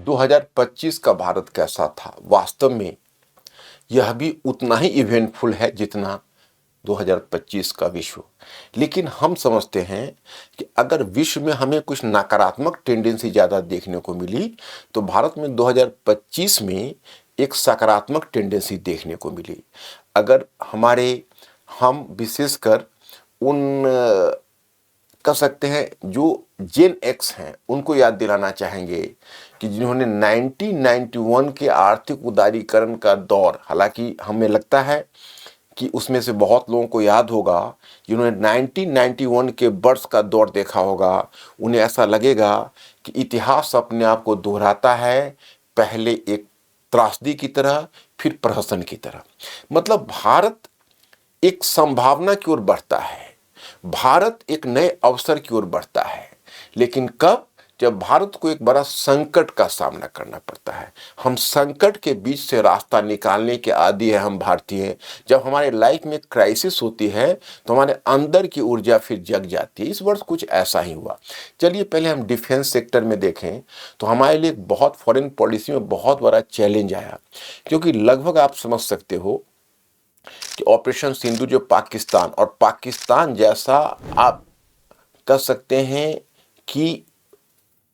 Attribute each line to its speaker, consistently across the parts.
Speaker 1: 2025 का भारत कैसा था, वास्तव में यह भी उतना ही इवेंटफुल है जितना 2025 का विश्व। लेकिन हम समझते हैं कि अगर विश्व में हमें कुछ नकारात्मक टेंडेंसी ज़्यादा देखने को मिली तो भारत में 2025 में एक सकारात्मक टेंडेंसी देखने को मिली। अगर हम विशेषकर उन कह सकते हैं जो जेन एक्स हैं उनको याद दिलाना चाहेंगे कि जिन्होंने 1991 के आर्थिक उदारीकरण का दौर, हालांकि हमें लगता है कि उसमें से बहुत लोगों को याद होगा जिन्होंने 1991 के वर्ष का दौर देखा होगा, उन्हें ऐसा लगेगा कि इतिहास अपने आप को दोहराता है, पहले एक त्रासदी की तरह फिर प्रहसन की तरह। मतलब भारत एक संभावना की ओर बढ़ता है, भारत एक नए अवसर की ओर बढ़ता है। लेकिन कब? जब भारत को एक बड़ा संकट का सामना करना पड़ता है। हम संकट के बीच से रास्ता निकालने के आदी है हम भारतीय। जब हमारे लाइफ में क्राइसिस होती है तो हमारे अंदर की ऊर्जा फिर जग जाती है। इस वर्ष कुछ ऐसा ही हुआ। चलिए पहले हम डिफेंस सेक्टर में देखें तो हमारे लिए बहुत फॉरेन पॉलिसी में बहुत बड़ा चैलेंज आया, क्योंकि लगभग आप समझ सकते हो कि ऑपरेशन सिंधु जो पाकिस्तान जैसा आप कह सकते हैं कि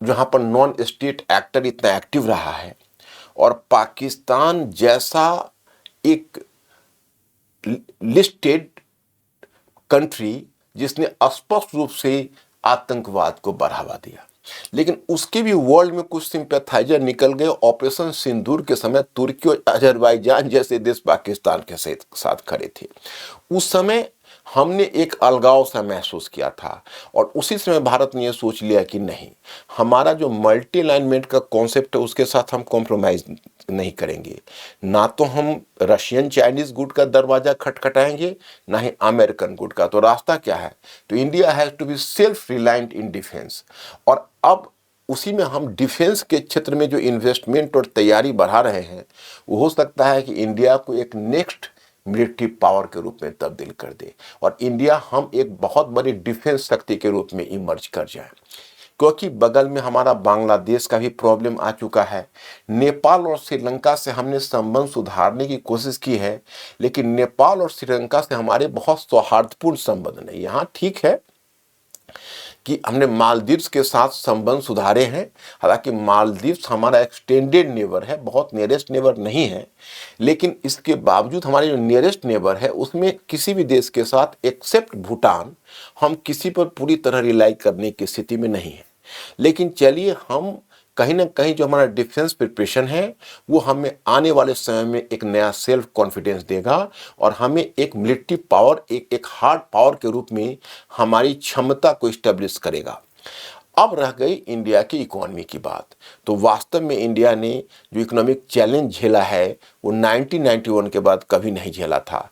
Speaker 1: जहां पर नॉन स्टेट एक्टर इतना एक्टिव रहा है, और पाकिस्तान जैसा एक लिस्टेड कंट्री जिसने स्पष्ट रूप से आतंकवाद को बढ़ावा दिया, लेकिन उसके भी वर्ल्ड में कुछ सिंपैथाइजर निकल गए। ऑपरेशन सिंदूर के समय तुर्की और अजरबैजान जैसे देश पाकिस्तान के साथ खड़े थे। उस समय हमने एक अलगाव सा महसूस किया था, और उसी समय भारत ने यह सोच लिया कि नहीं, हमारा जो मल्टी अलाइनमेंट का कॉन्सेप्ट है उसके साथ हम कॉम्प्रोमाइज नहीं करेंगे। ना तो हम रशियन चाइनीज गुड का दरवाजा खटखटाएंगे, ना ही अमेरिकन गुड का। तो रास्ता क्या है? तो India has to be self reliant in defence. और अब उसी में हम डिफेंस के क्षेत्र में जो इन्वेस्टमेंट और तैयारी बढ़ा रहे हैं, वो हो सकता है कि इंडिया को एक नेक्स्ट मिलिट्री पावर के रूप में तब्दील कर दे, और इंडिया हम एक बहुत बड़ी डिफेंस शक्ति के रूप में इमर्ज कर जाए। क्योंकि बगल में हमारा बांग्लादेश का भी प्रॉब्लम आ चुका है। नेपाल और श्रीलंका से हमने संबंध सुधारने की कोशिश की है, लेकिन नेपाल और श्रीलंका से हमारे बहुत सौहार्दपूर्ण संबंध नहीं। यहाँ ठीक है कि हमने मालदीव्स के साथ संबंध सुधारे हैं, हालांकि मालदीव्स हमारा एक्सटेंडेड नेबर है, बहुत नियरेस्ट नेबर नहीं है, लेकिन इसके बावजूद हमारे जो नियरेस्ट नेबर है उसमें किसी भी देश के साथ एक्सेप्ट भूटान हम किसी पर पूरी तरह रिलाई करने की स्थिति में नहीं है। लेकिन चलिए, हम कहीं ना कहीं जो हमारा डिफेंस प्रिपरेशन है वो हमें आने वाले समय में एक नया सेल्फ कॉन्फिडेंस देगा, और हमें एक मिलिट्री पावर, एक हार्ड पावर के रूप में हमारी क्षमता को इस्टेब्लिश करेगा। अब रह गई इंडिया की इकोनॉमी की बात। तो वास्तव में इंडिया ने जो इकोनॉमिक चैलेंज झेला है वो 1991 के बाद कभी नहीं झेला था।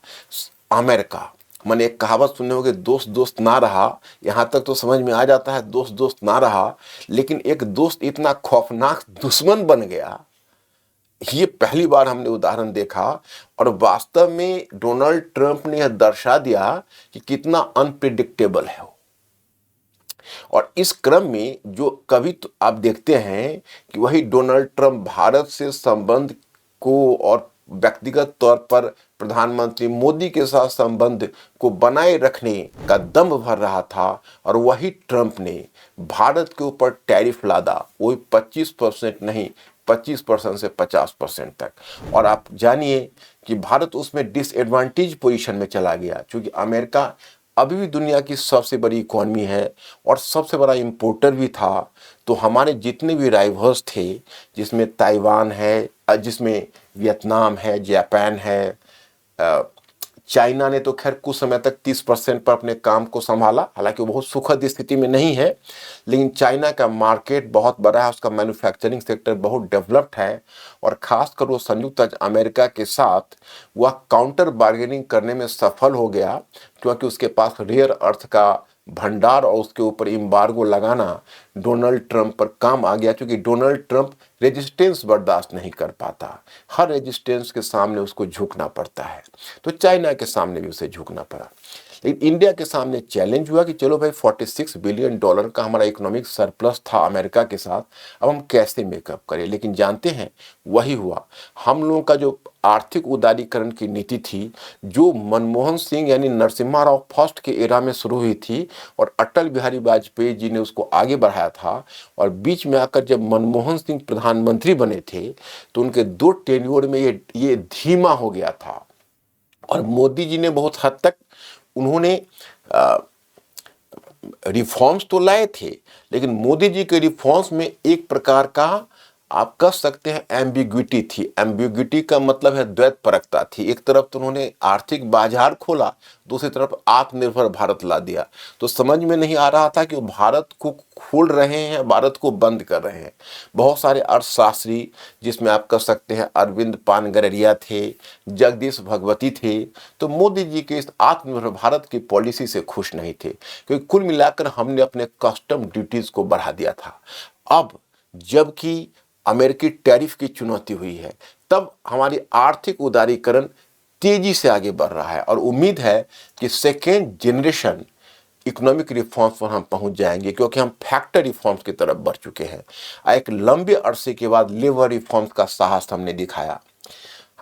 Speaker 1: अमेरिका, मैंने एक कहावत सुनने होगी, दोस्त दोस्त ना रहा। यहाँ तक तो समझ में आ जाता है दोस्त दोस्त ना रहा, लेकिन एक दोस्त इतना खौफनाक दुश्मन बन गया, ये पहली बार हमने उदाहरण देखा। और वास्तव में डोनाल्ड ट्रंप ने यह दर्शा दिया कि कितना अनप्रिडिक्टेबल है वो। और इस क्रम में जो कभी तो आप देखते हैं कि वही डोनाल्ड ट्रंप भारत से संबंध को और व्यक्तिगत तौर पर प्रधानमंत्री मोदी के साथ संबंध को बनाए रखने का दम भर रहा था, और वही ट्रंप ने भारत के ऊपर टैरिफ लादा, वही 25% नहीं, 25% से 50% तक। और आप जानिए कि भारत उसमें डिसएडवांटेज पोजीशन में चला गया, क्योंकि अमेरिका अभी भी दुनिया की सबसे बड़ी इकोनॉमी है और सबसे बड़ा इंपोर्टर भी था। तो हमारे जितने भी राइवल्स थे, जिसमें ताइवान है, जिसमें वियतनाम है, जापान है, चाइना ने तो खैर कुछ समय तक 30% पर अपने काम को संभाला, हालांकि वो बहुत सुखद स्थिति में नहीं है, लेकिन चाइना का मार्केट बहुत बड़ा है, उसका मैन्युफैक्चरिंग सेक्टर बहुत डेवलप्ड है, और खासकर वो संयुक्त राज्य अमेरिका के साथ वह काउंटर बार्गेनिंग करने में सफल हो गया, क्योंकि उसके पास रेयर अर्थ का भंडार और उसके ऊपर एम्बार्गो लगाना डोनाल्ड ट्रंप पर काम आ गया, क्योंकि डोनाल्ड ट्रंप रेजिस्टेंस बर्दाश्त नहीं कर पाता। हर रेजिस्टेंस के सामने उसको झुकना पड़ता है, तो चाइना के सामने भी उसे झुकना पड़ा। लेकिन इंडिया के सामने चैलेंज हुआ कि चलो भाई $46 बिलियन का हमारा इकोनॉमिक सरप्लस था अमेरिका के साथ, अब हम कैसे मेकअप करें। लेकिन जानते हैं वही हुआ। हम लोगों का जो आर्थिक उदारीकरण की नीति थी, जो मनमोहन सिंह यानी नरसिम्हा राव फर्स्ट के एरा में शुरू हुई थी और अटल बिहारी वाजपेयी जी ने उसको आगे बढ़ाया था, और बीच में आकर जब मनमोहन सिंह प्रधानमंत्री बने थे तो उनके 2 टेन्योर में ये धीमा हो गया था। और मोदी जी ने बहुत हद तक उन्होंने रिफॉर्म्स तो लाए थे, लेकिन मोदी जी के रिफॉर्म्स में एक प्रकार का आप कह सकते हैं एम्बिग्विटी थी। एम्बिग्विटी का मतलब है द्वैतपरकता थी। एक तरफ तो उन्होंने आर्थिक बाजार खोला, दूसरी तरफ आत्मनिर्भर भारत ला दिया। तो समझ में नहीं आ रहा था कि वो भारत को खोल रहे हैं, भारत को बंद कर रहे हैं। बहुत सारे अर्थशास्त्री, जिसमें आप कह सकते हैं अरविंद पानगररिया थे, जगदीश भगवती थे, तो मोदी जी के इस आत्मनिर्भर भारत की पॉलिसी से खुश नहीं थे, क्योंकि कुल मिलाकर हमने अपने कस्टम ड्यूटीज को बढ़ा दिया था। अब जबकि अमेरिकी टैरिफ की चुनौती हुई है, तब हमारी आर्थिक उदारीकरण तेजी से आगे बढ़ रहा है, और उम्मीद है कि सेकेंड जनरेशन इकोनॉमिक रिफॉर्म्स पर हम पहुंच जाएंगे, क्योंकि हम फैक्टर रिफॉर्म्स की तरफ बढ़ चुके हैं। एक लंबे अरसे के बाद लेबर रिफॉर्म्स का साहस हमने दिखाया।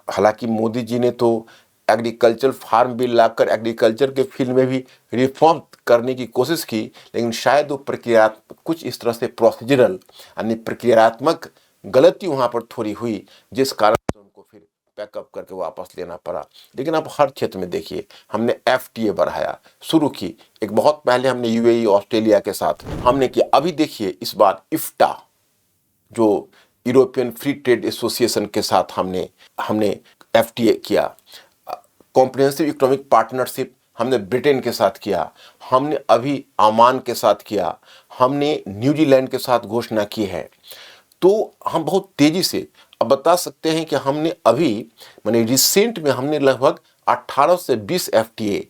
Speaker 1: हालांकि मोदी जी ने तो एग्रीकल्चर फार्म बिल लाकर एग्रीकल्चर के फील्ड में भी रिफॉर्म करने की कोशिश की, लेकिन शायद वो प्रक्रिया कुछ इस तरह से प्रोसीजरल यानी प्रक्रियात्मक गलती वहाँ पर थोड़ी हुई, जिस कारण से उनको फिर पैकअप करके वापस लेना पड़ा। लेकिन अब हर क्षेत्र में देखिए, हमने FTA बढ़ाया, शुरू की। एक बहुत पहले हमने UAE ऑस्ट्रेलिया के साथ हमने किया, अभी देखिए इस बार इफ्टा जो यूरोपियन फ्री ट्रेड एसोसिएशन के साथ हमने FTA किया। कॉम्प्रिहेंसिव इकोनॉमिक पार्टनरशिप हमने ब्रिटेन के साथ किया, हमने अभी ओमान के साथ किया, हमने न्यूजीलैंड के साथ घोषणा की है। तो हम बहुत तेजी से अब बता सकते हैं कि हमने अभी माने रिसेंट में हमने लगभग 18 से 20 FTA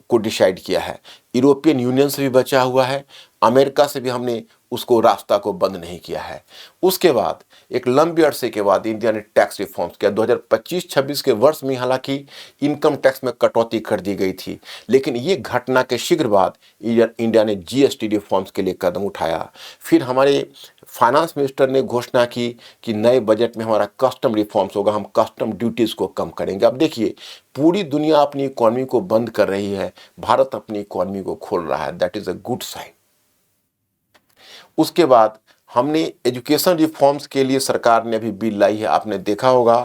Speaker 1: को डिसाइड किया है। यूरोपियन यूनियन से भी बचा हुआ है, अमेरिका से भी हमने उसको रास्ता को बंद नहीं किया है। उसके बाद एक लंबे अरसे के बाद इंडिया ने टैक्स रिफॉर्म्स किया। 2025-26 के वर्ष में हालांकि इनकम टैक्स में कटौती कर दी गई थी, लेकिन ये घटना के शीघ्र बाद इंडिया ने GST रिफॉर्म्स के लिए कदम उठाया। फिर हमारे फाइनेंस मिनिस्टर ने घोषणा की कि नए बजट में हमारा कस्टम रिफॉर्म्स होगा, हम कस्टम ड्यूटीज़ को कम करेंगे। अब देखिए, पूरी दुनिया अपनी इकोनॉमी को बंद कर रही है, भारत अपनी इकोनॉमी को खोल रहा है। That is a good sign. उसके बाद हमने एजुकेशन रिफॉर्म्स के लिए सरकार ने अभी बिल लाई है। आपने देखा होगा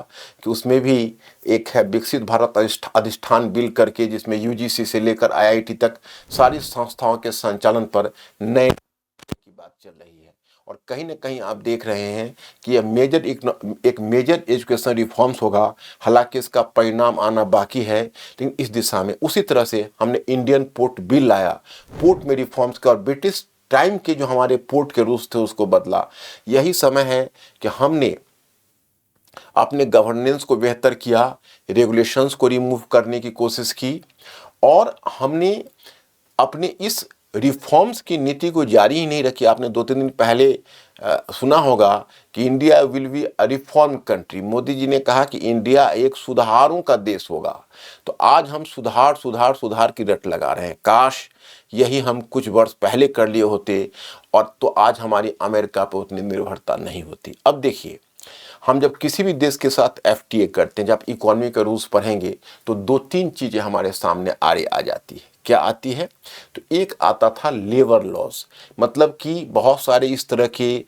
Speaker 1: कि उसमें भी एक है विकसित भारत अधिष्ठान बिल करके, जिसमें UGC से लेकर IIT तक सारी संस्थाओं के संचालन पर नए की बात चल रही है। और कहीं ना कहीं आप देख रहे हैं कि यह एक मेजर एजुकेशन रिफॉर्म्स होगा। हालांकि इसका परिणाम आना बाकी है, लेकिन इस दिशा में उसी तरह से हमने इंडियन पोर्ट बिल लाया, पोर्ट में रिफॉर्म्स का, और ब्रिटिश टाइम के जो हमारे पोर्ट के रूल्स थे उसको बदला। यही समय है कि हमने अपने गवर्नेंस को बेहतर किया, रेगुलेशंस को रिमूव करने की कोशिश की, और हमने अपने इस रिफॉर्म्स की नीति को जारी ही नहीं रखी। आपने 2-3 दिन पहले सुना होगा कि India will be a reform country. Modi ji ने कहा कि इंडिया एक सुधारों का देश होगा। तो आज हम सुधार की रट लगा रहे हैं। काश यही हम कुछ वर्ष पहले कर लिए होते, और तो आज हमारी अमेरिका पर उतनी निर्भरता नहीं होती। अब देखिए, हम जब किसी भी देश के साथ FTA करते हैं, जब इकोनॉमी के रूल्स पढ़ेंगे तो 2-3 चीज़ें हमारे सामने आ जाती है। क्या आती है? तो एक आता था लेबर लॉज, मतलब कि बहुत सारे इस तरह के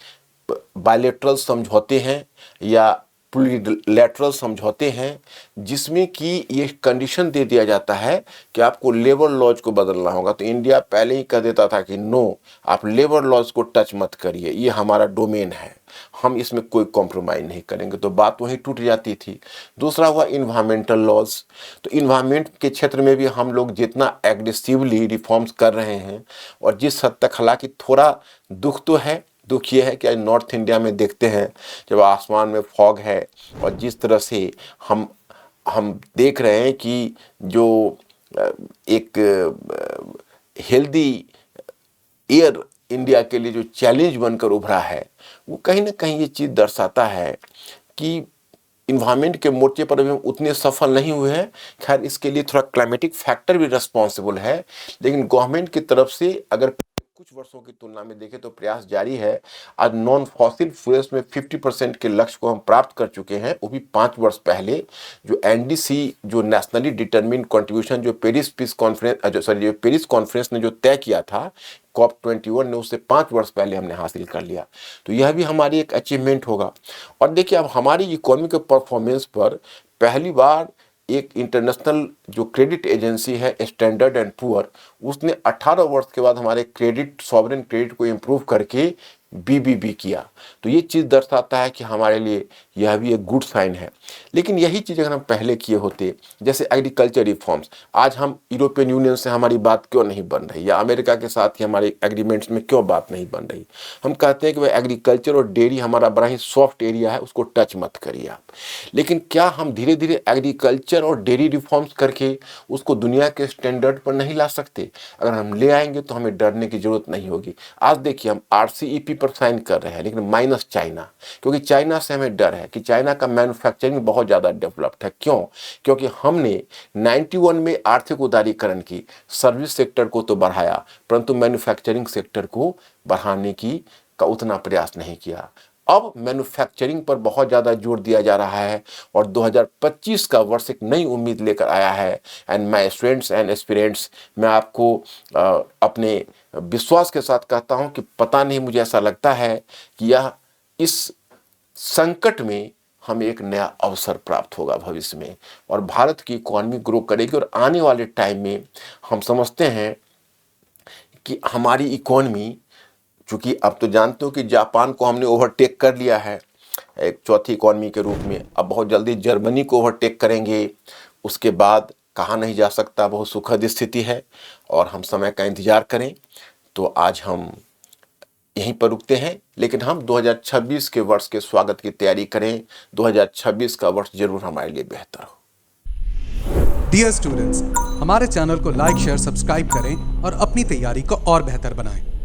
Speaker 1: बायलैटरल समझौते हैं या प्लूरिलैटरल समझौते हैं, जिसमें कि ये कंडीशन दे दिया जाता है कि आपको लेबर लॉज को बदलना होगा। तो इंडिया पहले ही कह देता था कि नो, आप लेबर लॉज को टच मत करिए, ये हमारा डोमेन है, हम इसमें कोई कॉम्प्रोमाइज़ नहीं करेंगे। तो बात वहीं टूट जाती थी। दूसरा हुआ इन्वायरमेंटल लॉज। तो इन्वायरमेंट के क्षेत्र में भी हम लोग जितना एग्रेसिवली रिफॉर्म्स कर रहे हैं, और जिस हद तक, हालांकि थोड़ा दुख तो है, दुख ये है कि आज नॉर्थ इंडिया में देखते हैं जब आसमान में फॉग है, और जिस तरह से हम देख रहे हैं कि जो एक हेल्दी एयर इंडिया के लिए जो चैलेंज बनकर उभरा है, वो कहीं ना कहीं ये चीज़ दर्शाता है कि इन्वायरमेंट के मोर्चे पर अभी हम उतने सफल नहीं हुए हैं। खैर, इसके लिए थोड़ा क्लाइमेटिक फैक्टर भी रिस्पॉन्सिबल है, लेकिन गवर्नमेंट की तरफ से अगर कुछ वर्षों की तुलना में देखें तो प्रयास जारी है। आज नॉन फॉसिल फ्यूल्स में 50% के लक्ष्य को हम प्राप्त कर चुके हैं, वो भी 5 वर्ष पहले। जो एनडीसी, जो नेशनली डिटरमिन्ड कंट्रीब्यूशन, जो पेरिस पीस कॉन्फ्रेंस जो पेरिस कॉन्फ्रेंस ने जो तय किया था COP21 ने, उससे 5 वर्ष पहले हमने हासिल कर लिया। तो यह भी हमारी एक अचीवमेंट होगा। और देखिए, अब हमारी इकोनॉमी के परफॉर्मेंस पर पहली बार एक इंटरनेशनल जो क्रेडिट एजेंसी है स्टैंडर्ड एंड पुअर, उसने 18 वर्ष के बाद हमारे क्रेडिट, सॉवरेन क्रेडिट को इम्प्रूव करके BBB किया। तो ये चीज़ दर्शाता है कि हमारे लिए यह भी एक गुड साइन है। लेकिन यही चीज़ अगर हम पहले किए होते, जैसे एग्रीकल्चर रिफॉर्म्स, आज हम यूरोपियन यूनियन से हमारी बात क्यों नहीं बन रही, या अमेरिका के साथ ही हमारे एग्रीमेंट्स में क्यों बात नहीं बन रही। हम कहते हैं कि भाई एग्रीकल्चर और डेयरी हमारा बड़ा ही सॉफ्ट एरिया है, उसको टच मत करिए आप। लेकिन क्या हम धीरे धीरे एग्रीकल्चर और डेयरी रिफॉर्म्स करके उसको दुनिया के स्टैंडर्ड पर नहीं ला सकते? अगर हम ले आएंगे तो हमें डरने की जरूरत नहीं होगी। आज देखिए, हम RCEP पर साइन कर रहे हैं, लेकिन माइनस चाइना, क्योंकि चाइना से हमें डर है कि चाइना का मैन्युफैक्चरिंग बहुत ज़्यादा डेवलप्ड है। क्यों? क्योंकि हमने 91 में आर्थिक उदारीकरण की, सर्विस सेक्टर को तो बढ़ाया, परंतु मैन्युफैक्चरिंग सेक्टर को बढ़ाने का उतना प्रयास नहीं किया। अब मैन्युफैक्चरिंग पर बहुत ज़्यादा जोर दिया जा रहा है, और 2025 का वर्ष एक नई उम्मीद लेकर आया है। And my students and aspirants, मैं आपको अपने विश्वास के साथ कहता हूं कि पता नहीं, मुझे ऐसा लगता है कि यह इस संकट में हमें एक नया अवसर प्राप्त होगा भविष्य में, और भारत की इकोनॉमी ग्रो करेगी। और आने वाले टाइम में हम समझते हैं कि हमारी इकोनॉमी, चूँकि अब तो जानते हो कि जापान को हमने ओवरटेक कर लिया है एक चौथी इकोनॉमी के रूप में, अब बहुत जल्दी जर्मनी को ओवरटेक करेंगे। उसके बाद कहा नहीं जा सकता, बहुत सुखद स्थिति है और हम समय का इंतज़ार करें। तो आज हम यहीं पर रुकते हैं, लेकिन हम 2026 के वर्ष के स्वागत की तैयारी करें। 2026 का वर्ष जरूर हमारे लिए बेहतर हो।
Speaker 2: डियर स्टूडेंट्स, हमारे चैनल को लाइक, शेयर, सब्सक्राइब करें और अपनी तैयारी को और बेहतर बनाएं।